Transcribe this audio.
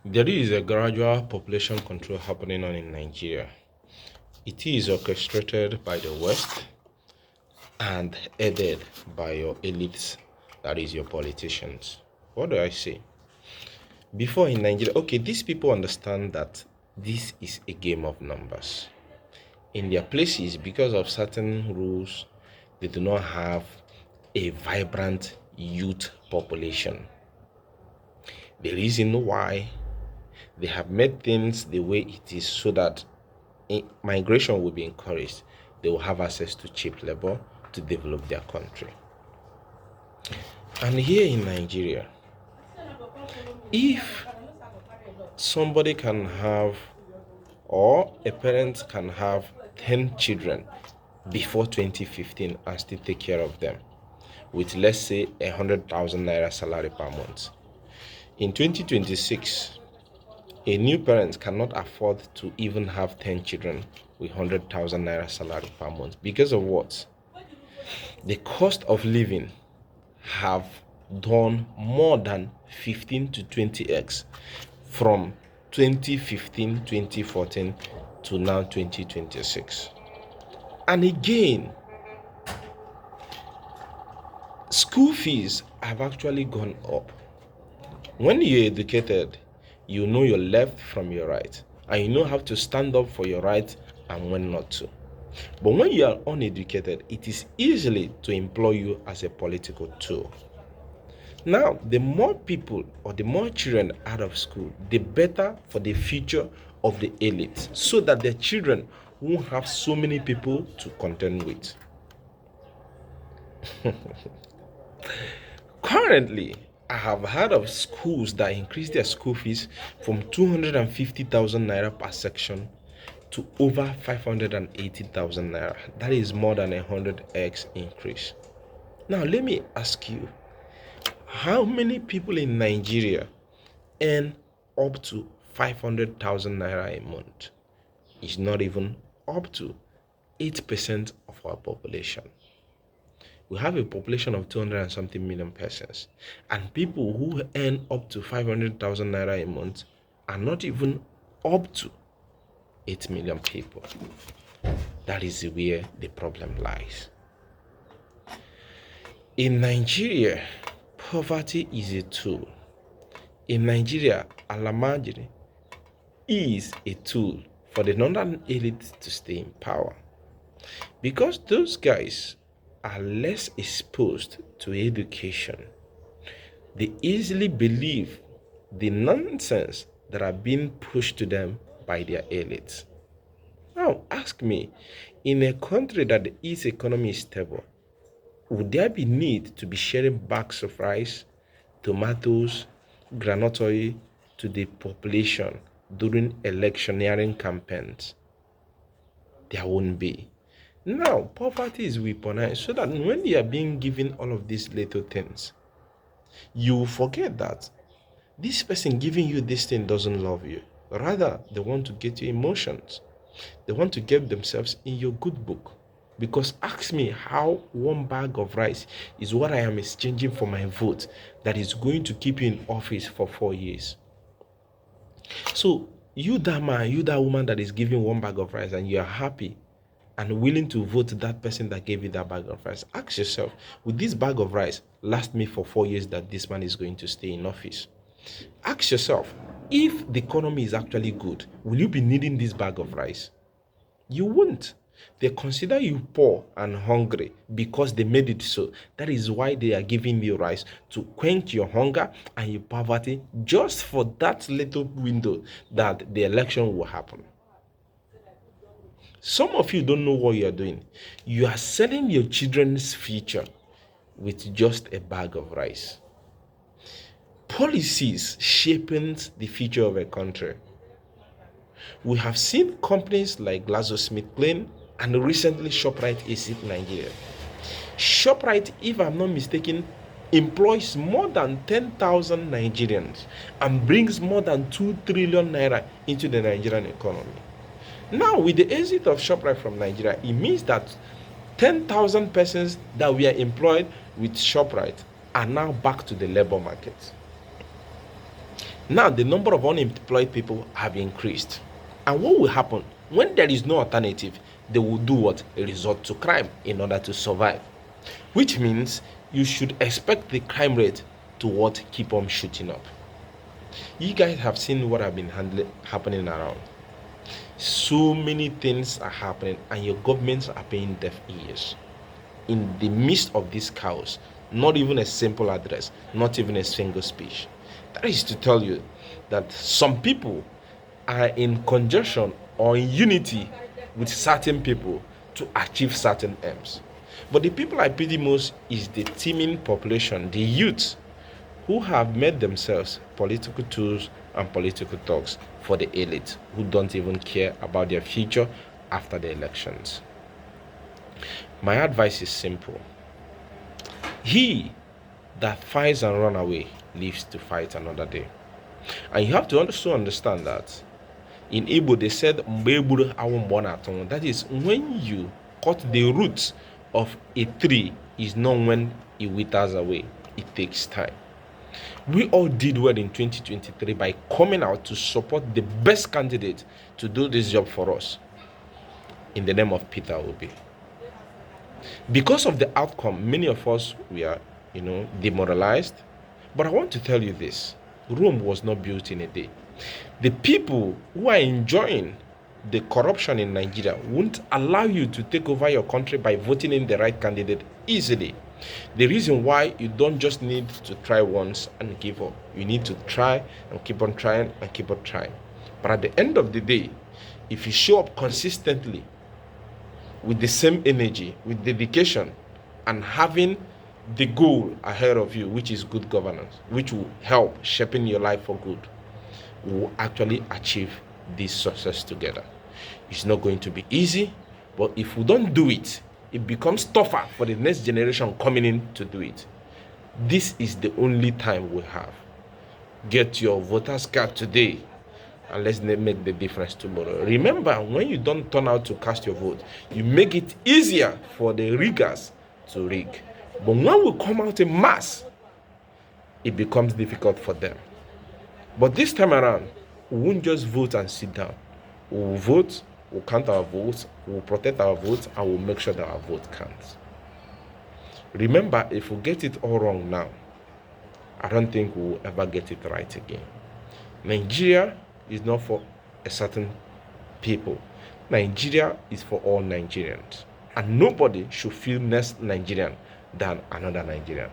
There is a gradual population control happening on in Nigeria. It is orchestrated by the West and aided by your elites, that is your politicians. What do I say? Before in Nigeria, okay, these people understand that this is a game of numbers. In their places, because of certain rules, they do not have a vibrant youth population. The reason why they have made things the way it is so that migration will be encouraged. They will have access to cheap labor to develop their country. And here in Nigeria, if somebody can have, or a parent can have 10 children before 2015 and still take care of them with, let's say, 100,000 naira salary per month. In 2026, a new parent cannot afford to even have 10 children with 100,000 naira salary per month. Because of what? The cost of living have done more than 15 to 20x from 2015, 2014 to now 2026. And again, school fees have actually gone up. When you're educated, you know your left from your right, and you know how to stand up for your right and when not to. But when you are uneducated, it is easily to employ you as a political tool. Now, the more people or the more children out of school, the better for the future of the elite, so that their children won't have so many people to contend with. Currently, I have heard of schools that increase their school fees from 250,000 naira per section to over 580,000 naira. That is more than 100x increase. Now, let me ask you, how many people in Nigeria earn up to 500,000 naira a month? It's not even up to 8% of our population. We have a population of 200 and something million persons, and people who earn up to 500,000 naira a month are not even up to 8 million people. That is where the problem lies. In Nigeria, poverty is a tool. In Nigeria, Alamajiri is a tool for the northern elite to stay in power, because those guys are less exposed to education. They easily believe the nonsense that are being pushed to them by their elites. Now, ask me, in a country that its economy is stable, would there be need to be sharing bags of rice, tomatoes, groundnut oil to the population during electioneering campaigns? There won't be. Now, poverty is weaponized so that when you are being given all of these little things, you forget that this person giving you this thing doesn't love you. Rather, they want to get your emotions. They want to get themselves in your good book. Because ask me how one bag of rice is what I am exchanging for my vote that is going to keep you in office for 4 years. So, you that man, you that woman that is giving one bag of rice and you are happy and willing to vote that person that gave you that bag of rice, ask yourself, will this bag of rice last me for 4 years that this man is going to stay in office? Ask yourself, if the economy is actually good, will you be needing this bag of rice? You won't. They consider you poor and hungry because they made it so. That is why they are giving you rice, to quench your hunger and your poverty, just for that little window that the election will happen. Some of you don't know what you are doing. You are selling your children's future with just a bag of rice. Policies shaping the future of a country. We have seen companies like GlaxoSmithKline and recently ShopRite exit Nigeria. ShopRite, if I'm not mistaken, employs more than 10,000 Nigerians and brings more than 2 trillion naira into the Nigerian economy. Now, with the exit of ShopRite from Nigeria, it means that 10,000 persons that were employed with ShopRite are now back to the labor market. Now the number of unemployed people have increased. And what will happen? When there is no alternative, they will do what? Resort to crime in order to survive. Which means you should expect the crime rate to what? Keep on shooting up. You guys have seen what have been happening around. So many things are happening and your governments are paying deaf ears. In the midst of this chaos, not even a simple address, not even a single speech. That is to tell you that some people are in conjunction or in unity with certain people to achieve certain aims. But the people I pity most is the teeming population, the youth, who have made themselves political tools and political thugs for the elite, who don't even care about their future after the elections. My advice is simple. He that fights and run away lives to fight another day. And you have to also understand that in Igbo they said, that is, when you cut the roots of a tree is not when it withers away. It takes time. We all did well in 2023 by coming out to support the best candidate to do this job for us in the name of Peter Obi. Because of the outcome, many of us were, demoralized. But I want to tell you this. Rome was not built in a day. The people who are enjoying the corruption in Nigeria won't allow you to take over your country by voting in the right candidate easily. The reason why you don't just need to try once and give up. You need to try and keep on trying and keep on trying. But at the end of the day, if you show up consistently with the same energy, with dedication, and having the goal ahead of you, which is good governance, which will help shaping your life for good, we will actually achieve this success together. It's not going to be easy, but if we don't do it, it becomes tougher for the next generation coming in to do it. This is the only time we have. Get your voter's card today, and let's make the difference tomorrow. Remember, when you don't turn out to cast your vote, you make it easier for the riggers to rig. But when we come out in mass, it becomes difficult for them. But this time around, we won't just vote and sit down. We will vote, we'll count our votes, we'll protect our votes, and we'll make sure that our vote counts. Remember, if we get it all wrong now, I don't think we'll ever get it right again. Nigeria is not for a certain people. Nigeria is for all Nigerians. And nobody should feel less Nigerian than another Nigerian.